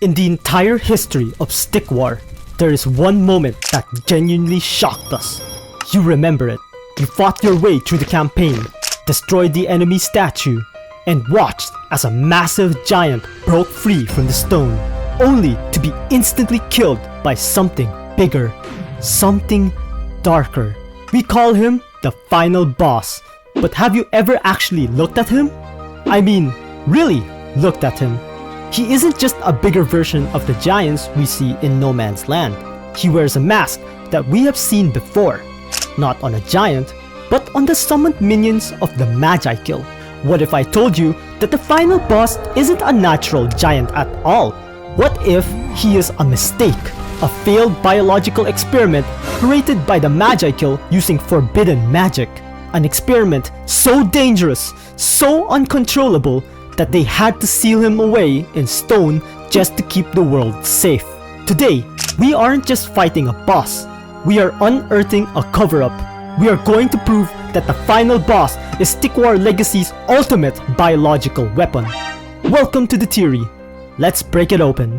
In the entire history of Stickwar, there is one moment that genuinely shocked us. You remember it. You fought your way through the campaign, destroyed the enemy statue, and watched as a massive giant broke free from the stone, only to be instantly killed by something bigger, something darker. We call him the final boss. But have you ever actually looked at him? I mean, really looked at him. He isn't just a bigger version of the giants we see in No Man's Land. He wears a mask that we have seen before, not on a giant, but on the summoned minions of the Magi Kill. What if I told you that the final boss isn't a natural giant at all? What if he is a mistake, a failed biological experiment created by the Magi Kill using forbidden magic? An experiment so dangerous, so uncontrollable, that they had to seal him away in stone just to keep the world safe. Today, we aren't just fighting a boss, we are unearthing a cover-up. We are going to prove that the final boss is stickwarlegacy's ultimate biological weapon. Welcome to the theory. Let's break it open.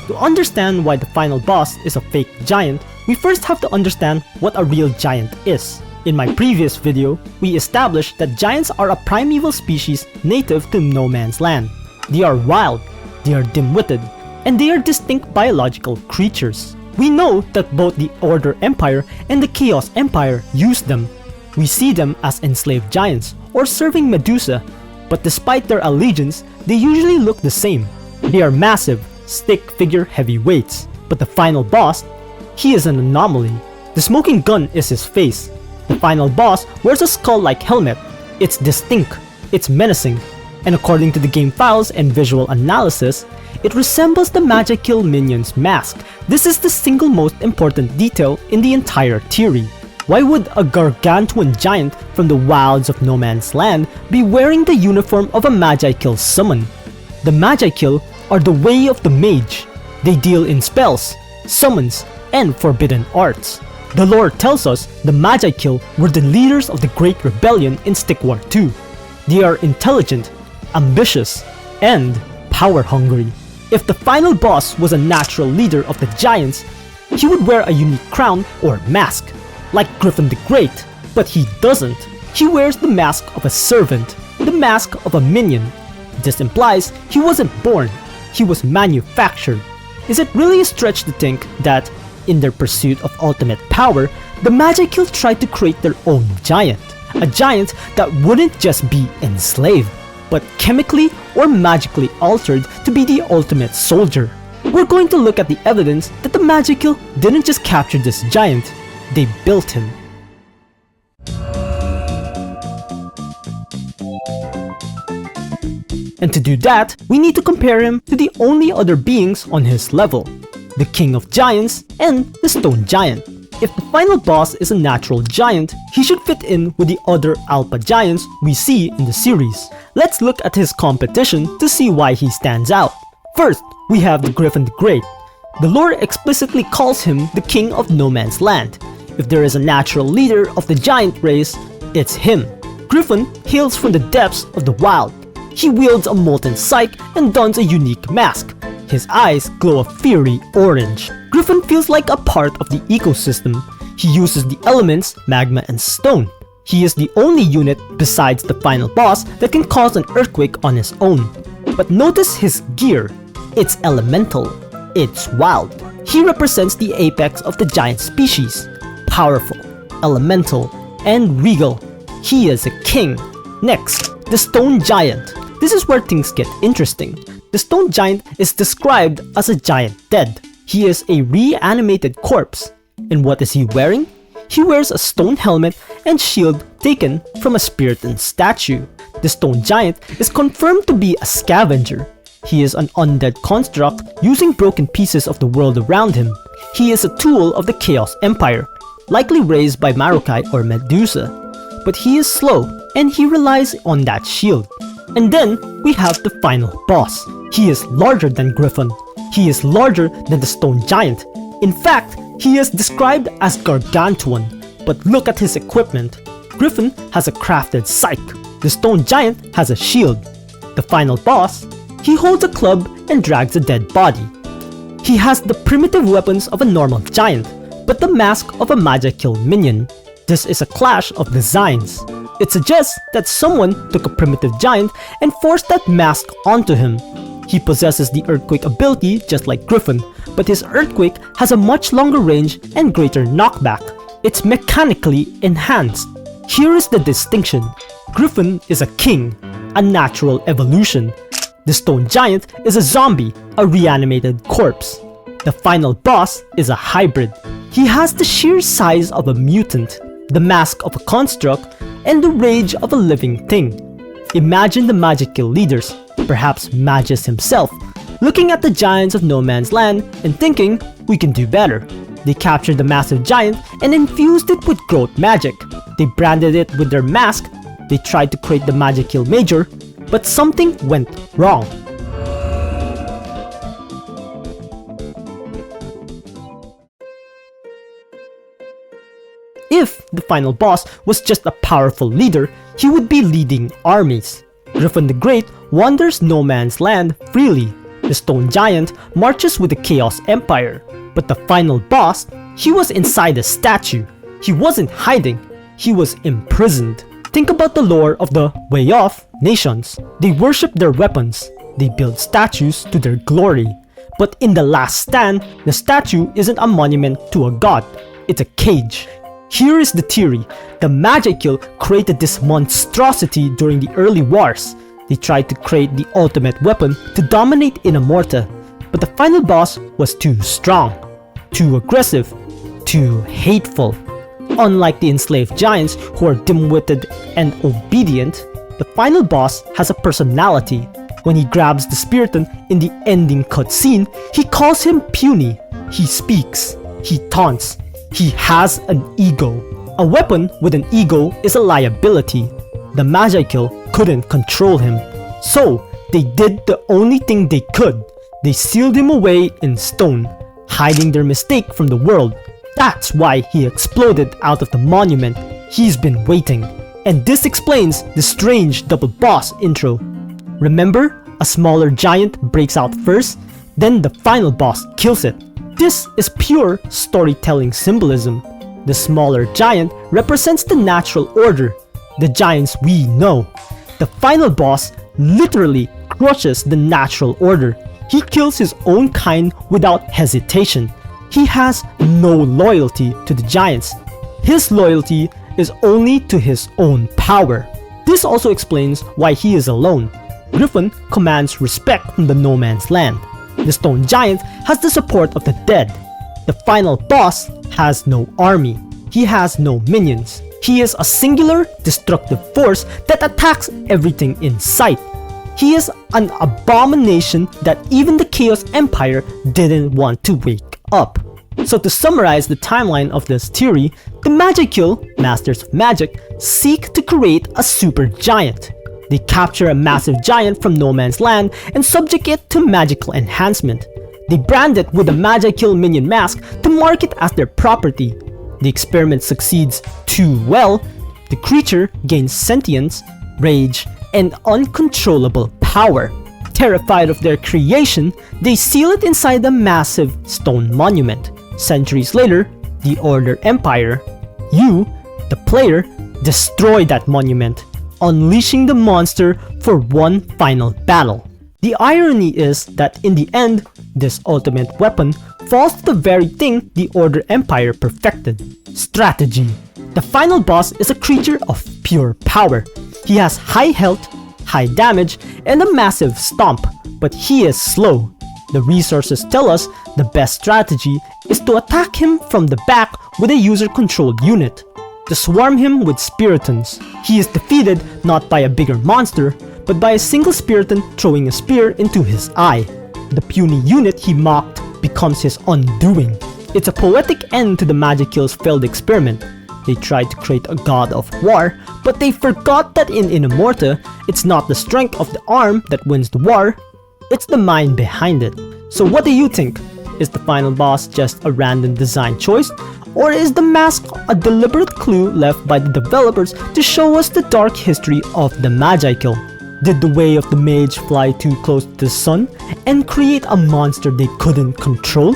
To understand why the final boss is a fake giant, we first have to understand what a real giant is. In my previous video, we established that giants are a primeval species native to No Man's Land. They are wild, they are dim-witted, and they are distinct biological creatures. We know that both the Order Empire and the Chaos Empire use them. We see them as enslaved giants or serving Medusa, but despite their allegiance, they usually look the same. They are massive, stick figure heavyweights, but the final boss, he is an anomaly. The smoking gun is his face. The final boss wears a skull-like helmet. It's distinct, it's menacing, and according to the game files and visual analysis, it resembles the Magi Kill minion's mask. This is the single most important detail in the entire theory. Why would a gargantuan giant from the wilds of No Man's Land be wearing the uniform of a Magi Kill summon? The Magi Kill are the way of the mage. They deal in spells, summons, and forbidden arts. The lore tells us the Magi Kill were the leaders of the Great Rebellion in Stickwar 2. They are intelligent, ambitious, and power-hungry. If the final boss was a natural leader of the giants, he would wear a unique crown or mask, like Griffon the Great, but he doesn't. He wears the mask of a servant, the mask of a minion. This implies he wasn't born, he was manufactured. Is it really a stretch to think that, in their pursuit of ultimate power, the Magi Kill tried to create their own giant? A giant that wouldn't just be enslaved, but chemically or magically altered to be the ultimate soldier. We're going to look at the evidence that the Magi Kill didn't just capture this giant, they built him. And to do that, we need to compare him to the only other beings on his level, the King of Giants and the Stone Giant. If the final boss is a natural giant, he should fit in with the other alpha giants we see in the series. Let's look at his competition to see why he stands out. First, we have the Griffon the Great. The lore explicitly calls him the King of No Man's Land. If there is a natural leader of the giant race, it's him. Griffon hails from the depths of the wild. He wields a molten scythe and dons a unique mask. His eyes glow a fiery orange. Griffon feels like a part of the ecosystem. He uses the elements magma and stone. He is the only unit besides the final boss that can cause an earthquake on his own. But notice his gear. It's elemental. It's wild. He represents the apex of the giant species. Powerful, elemental, and regal. He is a king. Next, the Stone Giant. This is where things get interesting. The Stone Giant is described as a giant dead. He is a reanimated corpse. And what is he wearing? He wears a stone helmet and shield taken from a Spiritan statue. The Stone Giant is confirmed to be a scavenger. He is an undead construct using broken pieces of the world around him. He is a tool of the Chaos Empire, likely raised by Marukai or Medusa. But he is slow and he relies on that shield. And then we have the final boss. He is larger than Griffon. He is larger than the Stone Giant. In fact, He is described as gargantuan, but look at his equipment. Griffon has a crafted scythe. The stone giant has a shield. The final boss, he holds a club and drags a dead body. He has the primitive weapons of a normal giant, but the mask of a magical minion. This is a clash of designs. It suggests that someone took a primitive giant and forced that mask onto him. He possesses the earthquake ability just like Griffon, but his earthquake has a much longer range and greater knockback. It's mechanically enhanced. Here is the distinction. Griffon is a king, a natural evolution. The stone giant is a zombie, a reanimated corpse. The final boss is a hybrid. He has the sheer size of a mutant, the mask of a construct, and the rage of a living thing. Imagine the magical leaders, perhaps Magus himself, looking at the giants of No Man's Land and thinking, we can do better. They captured the massive giant and infused it with growth magic. They branded it with their mask. They tried to create the magical major, but something went wrong. If the final boss was just a powerful leader, he would be leading armies. Griffon the Great wanders No Man's Land freely. The stone giant marches with the Chaos Empire. But the final boss, he was inside a statue. He wasn't hiding, he was imprisoned. Think about the lore of the way off nations. They worship their weapons. They build statues to their glory. But in the last stand, the statue isn't a monument to a god. It's a cage. Here is the theory. The Magical created this monstrosity during the early wars. They tried to create the ultimate weapon to dominate Inamorta. But the final boss was too strong, too aggressive, too hateful. Unlike the enslaved giants who are dim-witted and obedient, the final boss has a personality. When he grabs the Spiriton in the ending cutscene, he calls him puny. He speaks. He taunts. He has an ego. A weapon with an ego is a liability. The Magical couldn't control him. So, they did the only thing they could. They sealed him away in stone, hiding their mistake from the world. That's why he exploded out of the monument. He's been waiting. And this explains the strange double boss intro. Remember, a smaller giant breaks out first, then the final boss kills it. This is pure storytelling symbolism. The smaller giant represents the natural order, the giants we know. The final boss literally crushes the natural order. He kills his own kind without hesitation. He has no loyalty to the giants. His loyalty is only to his own power. This also explains why he is alone. Griffon commands respect from the No Man's Land. The stone giant has the support of the dead. The final boss has no army. He has no minions. He is a singular, destructive force that attacks everything in sight. He is an abomination that even the Chaos Empire didn't want to wake up. So to summarize the timeline of this theory, the Magical, Masters of Magic, seek to create a super giant. They capture a massive giant from No Man's Land and subject it to magical enhancement. They brand it with a Magical minion mask to mark it as their property. The experiment succeeds too well. The creature gains sentience, rage, and uncontrollable power. Terrified of their creation, they seal it inside the massive stone monument. Centuries later, the Order Empire, you, the player, destroy that monument, unleashing the monster for one final battle. The irony is that in the end, this ultimate weapon falls to the very thing the Order Empire perfected: strategy. The final boss is a creature of pure power. He has high health, high damage, and a massive stomp, but he is slow. The resources tell us the best strategy is to attack him from the back with a user-controlled unit. To swarm him with Spiritons. He is defeated not by a bigger monster, but by a single Spiriton throwing a spear into his eye. The puny unit he mocked becomes his undoing. It's a poetic end to the Magical's failed experiment. They tried to create a god of war, but they forgot that in Inamorta, it's not the strength of the arm that wins the war, it's the mind behind it. So what do you think? Is the final boss just a random design choice? Or is the mask a deliberate clue left by the developers to show us the dark history of the Magi kill? Did the way of the mage fly too close to the sun and create a monster they couldn't control?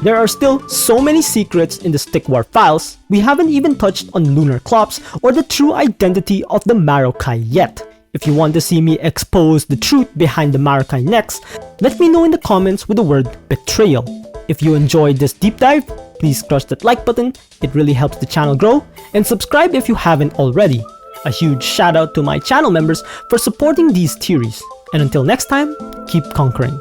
There are still so many secrets in the stickwar files. We haven't even touched on lunar clops or the true identity of the Marokai yet. If you want to see me expose the truth behind the Marokai next, let me know in the comments with the word betrayal. If you enjoyed this deep dive, please crush that like button, it really helps the channel grow, and subscribe if you haven't already. A huge shout out to my channel members for supporting these theories. And until next time, keep conquering.